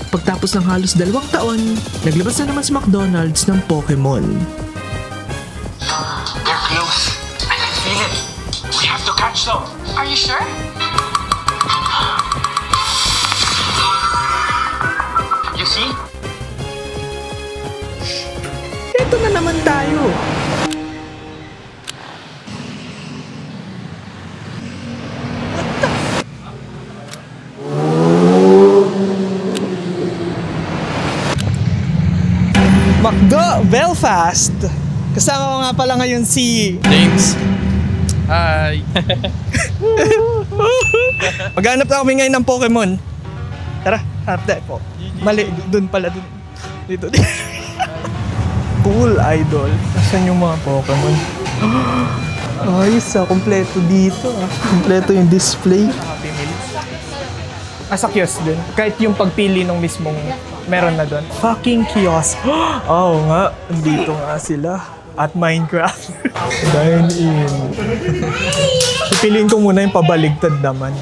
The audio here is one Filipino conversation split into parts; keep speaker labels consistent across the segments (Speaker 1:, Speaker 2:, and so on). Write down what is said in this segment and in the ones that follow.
Speaker 1: pagtapos ng halos 2 taon, naglabas na naman si McDonald's ng Pokemon.
Speaker 2: They're close. I can feel it. We have to catch them.
Speaker 3: Are you sure?
Speaker 2: You see?
Speaker 1: Ito na naman tayo. McDo Belfast. Kasama ko nga pala ngayon si
Speaker 4: James. Hi.
Speaker 1: Maghanap na kami ngayon ng Pokemon. Tara, hanap tayo po. Mali, dun pala dun. Dito. Cool idol. Asan yung mga Pokemon? Ayos kompleto dito Kompleto yung display. Happy Meal. Sa kiosk din. Kahit yung pagpili ng mismong meron na doon. Fucking kiosk. Oo nga, dito nga sila. At Minecraft. Dine in. Pipiliin ko muna yung pabaligtad naman.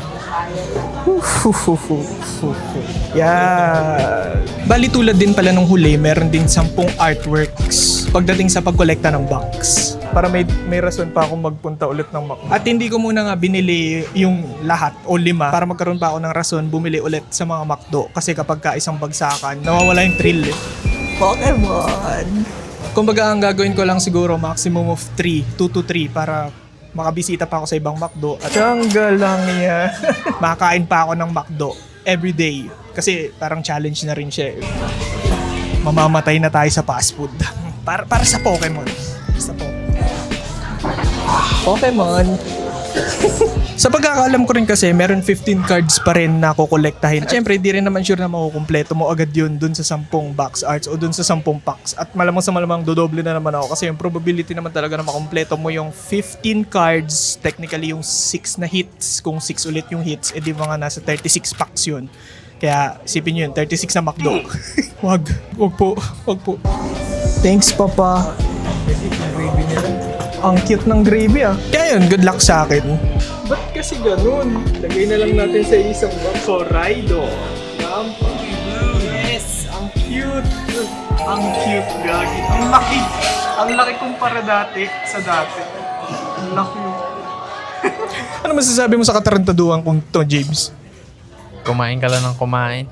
Speaker 1: Yeah. Bali tulad din pala nung huli, meron din 10 artworks pagdating sa pagkolekta ng box. Para may rason pa akong magpunta ulit ng McDo. At hindi ko muna nga binili yung lahat o 5 para magkaroon pa ako ng rason bumili ulit sa mga McDo. Kasi kapag isang bagsakan, nawawala yung thrill eh. Pokemon! Kumbaga ang gagawin ko lang siguro maximum of 2 to 3 para makabisita pa ako sa ibang McDo. At hanggang lang yan. Makakain pa ako ng McDo everyday. Kasi parang challenge na rin siya. Mamamatay na tayo sa fast food. Para sa Pokemon. Sa Pokemon. Sa pagkakaalam ko rin kasi, meron 15 cards pa rin na kukolektahin. At syempre, di rin naman sure na makukumpleto mo agad yun dun sa 10 box arts o dun sa 10 packs. At malamang sa malamang dodoble na naman ako kasi yung probability naman talaga na makumpleto mo yung 15 cards, technically yung 6 na hits. Kung 6 ulit yung hits, edi mga nasa 36 packs yun. Kaya isipin nyo yun, 36 na McDo. Wag po. Thanks, Papa. Ang cute ng gravy Kaya yun, good luck sa akin. Ba't kasi ganun? Lagay na lang natin sa isang box. Horaido. Lampa. Yes! Ang cute! Ang cute, gagi. Ang laki! Ang laki kumpara dati sa dati. Ang laki. Ano masasabi mo sa katarantaduhan kong to, James?
Speaker 4: Kumain ka lang ng kumain.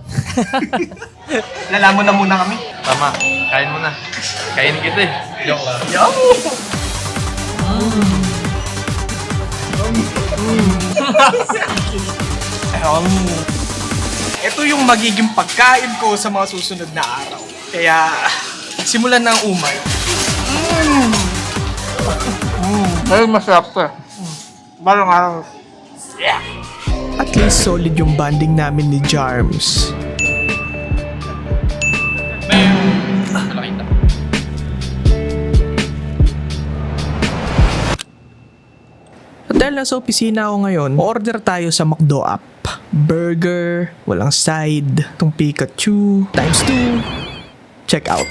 Speaker 1: Lalamon na muna kami.
Speaker 4: Tama, kain mo na. Kainin kita eh. Joke lang.
Speaker 1: Yum! Ito yung magiging pagkain ko sa mga susunod na araw. Kaya, simulan na ang umay.
Speaker 4: Ay, masarap to.
Speaker 1: Barang araw. Yeah. At least solid yung bonding namin ni Jarms.
Speaker 4: Malaki ta.
Speaker 1: At dahil nasa opisina ako ngayon, order tayo sa McDo app. Burger, walang side, itong Pikachu, times 2, check out.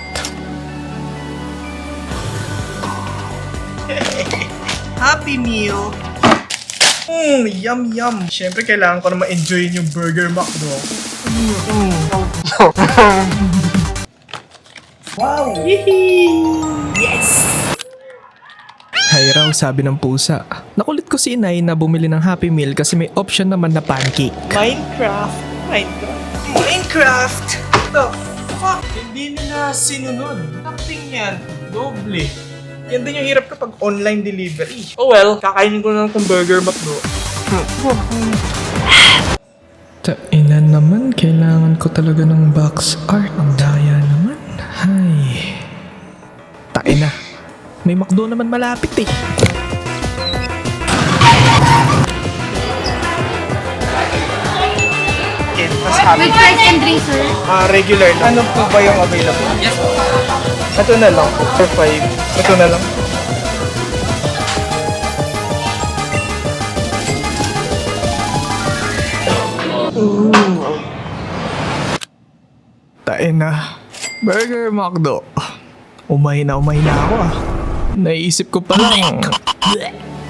Speaker 1: Happy Meal! Yum yum! Siyempre kailangan ko na ma-enjoy yung Burger McDo. Wow! Yes! Hay raw, sabi ng pusa. Nakulit ko si inay na bumili ng Happy Meal kasi may option naman na pancake. Minecraft! The fuck? Hindi nila sinunod. Nothing yan. Doble. Yan din yung hirap kapag online delivery. Oh well, kakainin ko na lang kung Burger McDo. Taina naman, kailangan ko talaga ng box art. Ang daya naman. Hay. Taina. May McDo naman malapit eh.
Speaker 3: With fries and drinks, sir.
Speaker 1: Regular lang. Ano po ba yung available?
Speaker 4: Yes.
Speaker 1: Ito na lang po. For 5. Ito na lang. Tain na. Burger McDo. Umay na ako Naisip ko pa lang.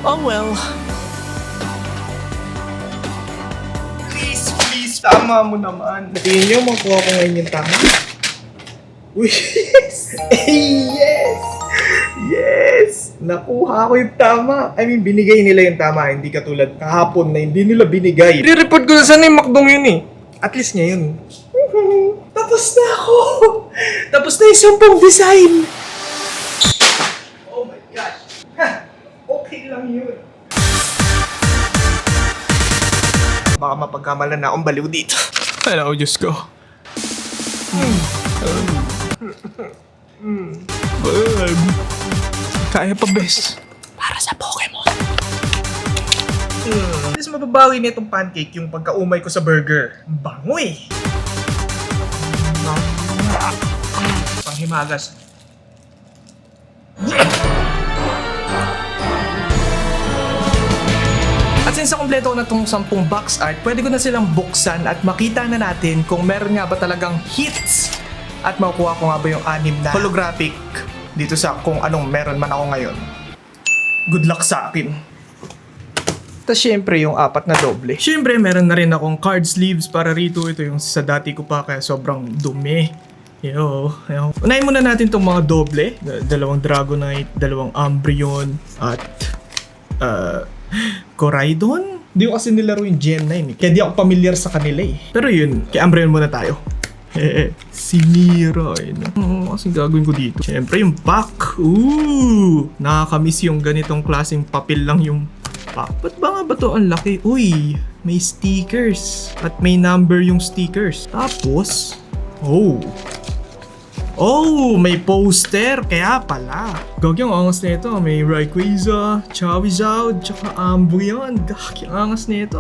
Speaker 1: Oh well. Please Tama mo naman. Tingin nyo, makuha ko ngayon yung tama. Uy, yes! Yes! Yes! Nakuha ko yung tama. I mean, binigay nila yung tama. Hindi katulad kahapon na hindi nila binigay. I-report ko na sana yung McDong yun eh. At least ngayon. Tapos na ako! Tapos na yung 10 design! Oh my gosh! Ha! Okay lang yun. Baka mapagkamalan na akong baliw dito. Hello, Diyos ko. Kaya pa, bes. Para sa Pokemon. Mas mababawi na itong pancake yung pagkaumay ko sa burger. Ang bango eh. Panghimagas. At since kompleto ko na itong 10 box art, pwede ko na silang buksan at makita na natin kung meron nga ba talagang hits at makukuha ko nga ba yung 6 na holographic dito sa kung anong meron man ako ngayon. Good luck sa akin. Tapos syempre yung 4 na doble. Syempre meron na rin akong card sleeves para rito. Ito yung sa dati ko pa kaya sobrang dumi. Yo. Unahin muna natin itong mga doble. 2 Dragonite, 2 Umbreon, at Coraidon? Hindi ko kasi nilaro yung Gen 9 eh. Kaya di ako familiar sa kanila eh. Pero yun, kay Umbreon muna tayo. Si Mira eh. Kasing gagawin ko dito. Siyempre yung pack. Ooh! Nakakamiss yung ganitong klaseng papel lang yung pack. Ba't ba nga ba to ang laki? Uy! May stickers. At may number yung stickers. Tapos, oh, may poster. Kaya pala. Gagi, ang angas na ito. May Rayquaza, Charizard, tsaka Umbreon. Gagi, ang angas na ito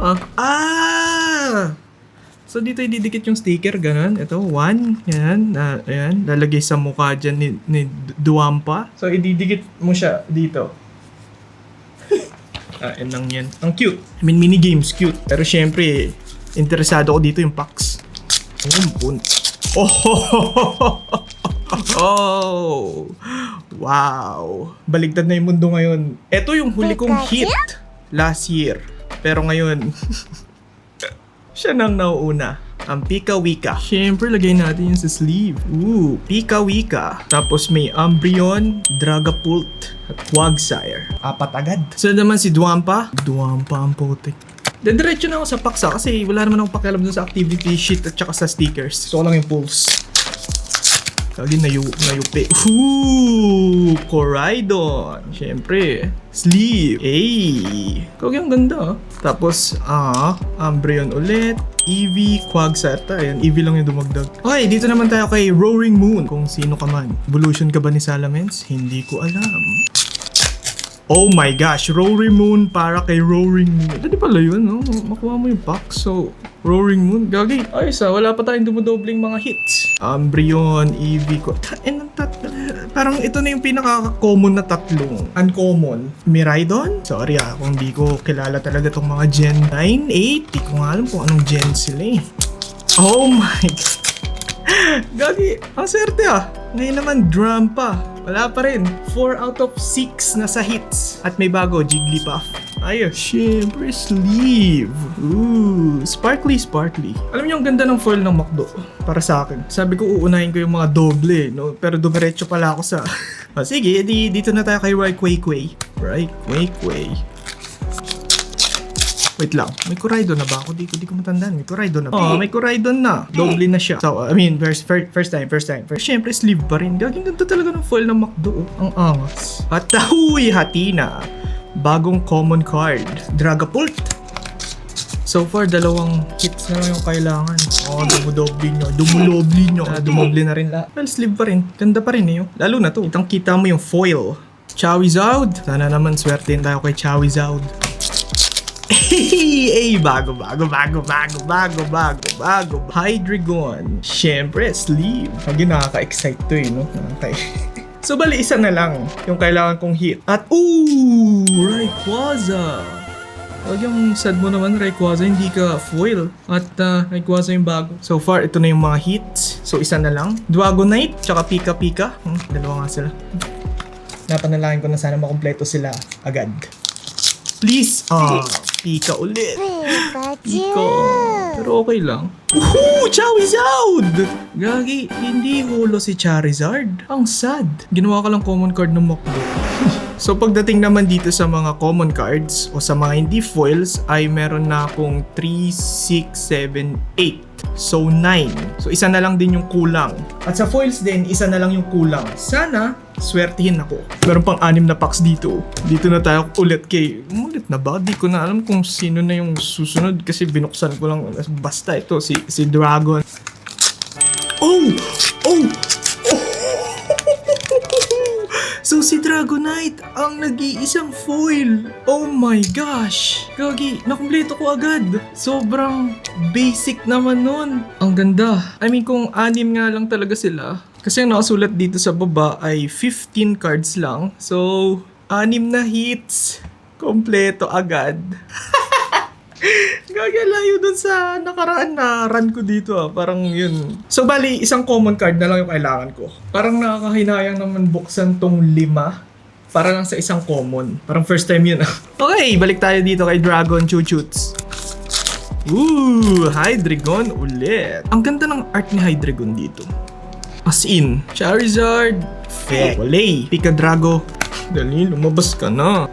Speaker 1: So dito ididikit yung sticker, ganun. Ito, 1. Yan. Ayan. Lalagay sa mukha dyan ni Duwampa. So ididikit mo siya dito. Yan lang yan. Ang cute. I mean, minigames cute. Pero syempre, interesado ko dito yung packs. Oh! Wow! Baligtad na yung mundo ngayon. Ito yung huli kong hit last year. Pero ngayon, siya nang nauuna. Ang Pika Wika. Siyempre, lagay natin yun sa sleeve. Ooh, Pika Wika. Tapos may Umbreon, Dragapult, at Quagsire. 4 agad. So naman si Duwampa. Duwampa ang putik. Diretso na ako sa paksa kasi wala naman akong pakialam dun sa activity sheet at saka sa stickers. So lang yung pulse. Kagi nayupi. Ooh! Coraidon. Siyempre. Sleeve. Ay! Kagi ang ganda. Tapos, Umbreon ulit. Eevee, Quagsire. Ayan, Eevee lang yung dumagdag. Okay, dito naman tayo kay Roaring Moon. Kung sino ka man. Evolution ka ba ni Salamence? Hindi ko alam. Oh my gosh, Roaring Moon para kay Roaring Moon. Dali pala yun, no? Makuha mo yung pack. So, Roaring Moon. Gagi. Ayos wala pa tayong dumodobling mga hits. Umbreon, Eevee, parang ito na yung pinaka-common na tatlong uncommon. Miraidon? Sorry kung di ko kilala talaga tong mga Gen 9, 8. Di ko nga alam kung anong Gen sila eh. Oh my God. Gagi, ang swerte Ngayon naman, drum pa. Wala pa rin. 4 out of 6 na sa hits. At may bago, Jigglypuff. Ayos. Siyempre, sleeve. Ooh, sparkly. Alam niyo, ang ganda ng foil ng McDo. Para sa akin. Sabi ko, uunahin ko yung mga doble, no? Pero dumiretso pala ako sa... sige, dito na tayo kay Rayquaza. Wait lang, may Coraidon na ba ako? Di ko matandaan. May Coraidon na ba? May Coraidon na. Doble na siya. So, I mean, first time. Siyempre, sleeve pa rin. Gaging ganda talaga ng foil ng McDo. Ang angas. At Hatina. Bagong common card. Dragapult. So far, 2 hits na lang yung kailangan. Dumudobli nyo. Dumoble na rin lahat. Well, sleeve pa rin. Ganda pa rin eh. Lalo na to. Kitang-kita mo yung foil. Charizard. Sana naman swertein tayo kay Charizard. Bago. Hydreigon. Siyempre, sleeve. Lagi nakaka-excite to no? So, bali, isa na lang yung kailangan kong hit. At, Rayquaza. Lagi yung sad mo naman, Rayquaza, hindi ka foil. At, Rayquaza yung bago. So far, ito na yung mga hits. So, isa na lang. Dragonite, tsaka Pika. Dalawa nga sila. Napanalangin ko na sana makompleto sila agad. Please! Pika ulit. Pika. Pero okay lang. Woohoo! Charizard! Gagi, hindi holo si Charizard. Ang sad. Ginawa ka lang common card ng Macdo. So pagdating naman dito sa mga common cards o sa mga hindi foils ay meron na akong 3, 6, 7, 8. So 9. So isa na lang din yung kulang. At sa foils din, isa na lang yung kulang. Sana swertihin ako. Meron pang 6 na packs dito. Dito na tayo ulit kay... Ulit na ba? Di ko na alam kung sino na yung susunod kasi binuksan ko lang. Basta ito, si Dragon. Oh! Oh! So si Dragonite ang nag-iisang foil. Oh my gosh. Gagi, nakumpleto ko agad. Sobrang basic naman nun. Ang ganda. I mean kung 6 nga lang talaga sila. Kasi ang nakasulat dito sa baba ay 15 cards lang. So 6 na hits. Kompleto agad. Gagi, layo dun sa nakaraan na run ko dito Parang yun. So bali, isang common card na lang yung kailangan ko. Parang nakakahinayang naman buksan tong 5 para lang sa isang common. Parang first time yun Okay, balik tayo dito kay Dragon Chuchuts. Hydreigon ulit. Ang ganda ng art ni Hydreigon dito. As in, Charizard, Fek, Walay, Pikadrago. Dali, lumabas ka na.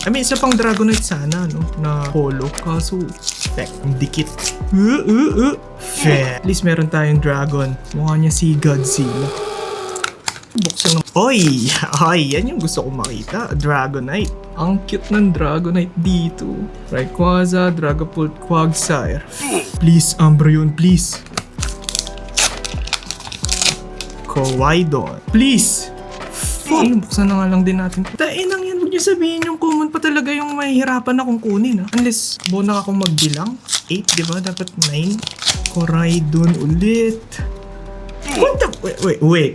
Speaker 1: I mean, isa pang Dragonite sana, no? Na holo. Kaso, Fek, dikit. Fek. At least meron tayong dragon. Mukha niya si Godzilla. Buksan ng... Oy! Ay, yan yung gusto kong makita. Dragonite. Ang cute ng Dragonite dito. Rayquaza, Dragapult, Quagsire. Please, Umbreon, please. Kowaidon. Please! Buksan na nga lang din natin. Tainang yan, huwag niyo sabihin yung common pa talaga yung mahihirapan akong kunin Unless, bona akong magbilang. 8, di ba? Dapat 9. Koraidon ulit. What the? Wait.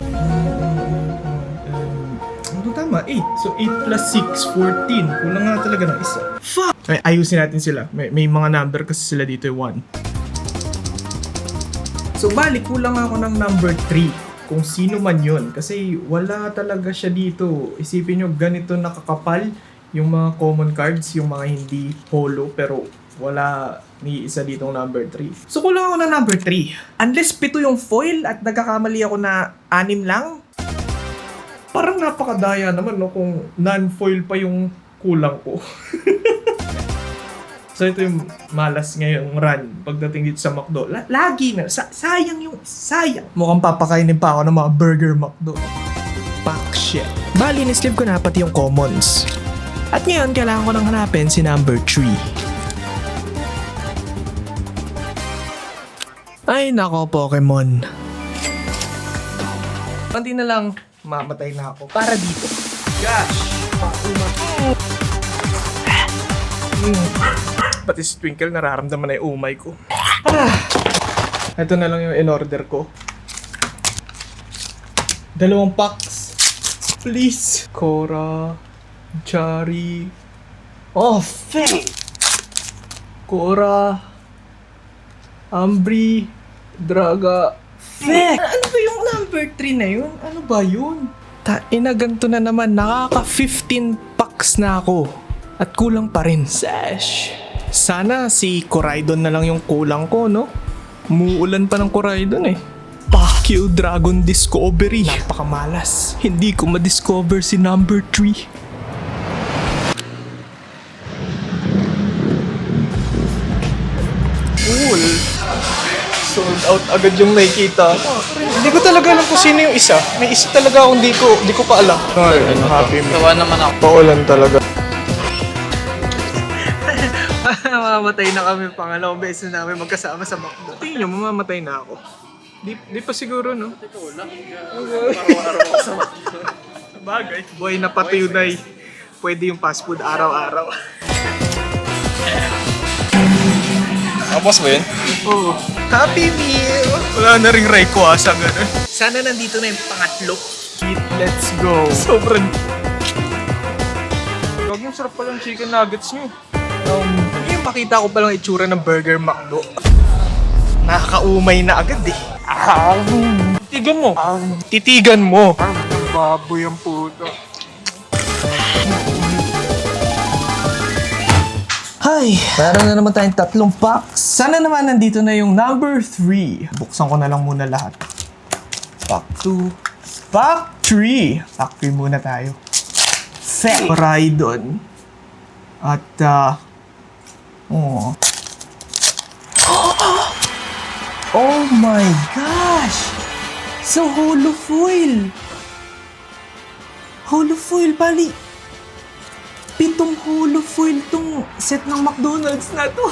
Speaker 1: Ano tama? 8. So 8 plus 6, 14. Kulang nga talaga ng isa. Fuck! Ay, ayusin natin sila. May mga number kasi sila dito 1. So balik, kulang ako ng number 3. Kung sino man yun. Kasi wala talaga siya dito. Isipin nyo, ganito nakakapal yung mga common cards, yung mga hindi holo, pero wala ni isa ditong number 3. So kulang ako ng number 3. Unless 7 yung foil at nagkakamali ako na 6 lang. Parang napakadaya naman no kung non-foil pa yung kulang ko. So ito yung malas ngayong run pagdating dito sa McDo. Lagi na. Sayang. Mukhang papakainin pa ako ng mga Burger McDo. Pack shit. Bali, nislip ko na pati yung commons. At ngayon, kailangan ko nang hanapin si number 3. Ay nako, Pokemon. Panti na lang, mamatay na ako. Para dito. Gosh! Pati si Twinkle nararamdaman na yung umay ko. Ito na lang yung in-order ko. 2 packs. Please. Cora. Chari. Oh, fake! Cora. Ambry. Draga. Fake! Ano ba yung number 3 na yun? Ano ba yun? Ganto na naman. Nakaka 15 packs na ako. At kulang pa rin. Sash. Sana si Koraidon na lang yung kulang ko, no? Muulan pa ng Koraidon Fuck you, Dragon Discovery. Napakamalas. Hindi ko ma-discover si number 3. Cool. Sold out agad yung nakikita. Hindi ko talaga alam kung sino yung isa. May isa talaga akong di ko pa alam. Ay, happy me.
Speaker 4: Tawa naman ako.
Speaker 1: Paulan talaga. Mamamatay na kami pangalawang beses na namin magkasama sa McDo. Tingin nyo, mamamatay na ako. Di pa siguro, no? Ito lang. Araw-araw sa McDo. Bagay. Boy, napatuyunay. Pwede yung fast food araw-araw.
Speaker 4: Tapos ba yun?
Speaker 1: Oo. Happy Meal! Wala na ring Rayquaza, gano'n. Sana nandito na yung pangatlo. Eat, let's go. Sobrang... Huwag yung sarap palang chicken nuggets nyo. Yung makita ko palang itsura ng Burger McDo. Nakakaumay na agad Titigan mo. Titigan mo. Baboy ang puto. Ay, meron na naman tayong 3 packs. Sana naman nandito na yung number 3. Buksan ko na lang muna lahat. Pack 2. Pack 3. Pack 3 muna tayo. Set. Rhydon. At, oh. Oh my gosh! So, holofoil. Holofoil, bali. 7 holofoil tong set ng McDonald's na to.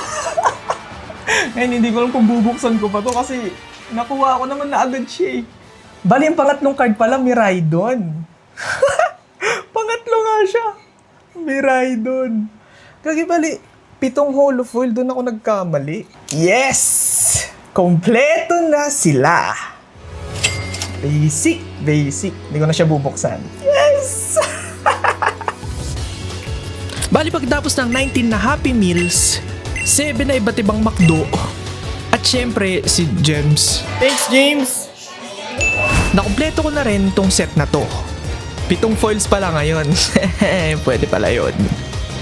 Speaker 1: Ngayon, hindi ko alam kung bubuksan ko pa to kasi nakuha ko naman na agad siya eh. Bali, ang pangatlong card pala, Miraidon. Pangatlo nga siya. Miraidon. Kaya bali, 7 holofoil, doon ako nagkamali. Yes! Kompleto na sila. Basic. Hindi ko na siya bubuksan. Yes! Bali pagtapos ng 19 na Happy Meals, 7 na iba't ibang McDo, at syempre si James. Thanks, James! Nakumpleto ko na rin tong set na to. 7 foils pala ngayon. Pwede pala yun.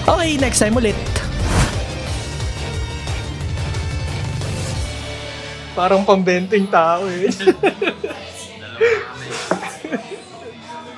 Speaker 1: Okay, next time ulit. Parang pambenteng tao eh.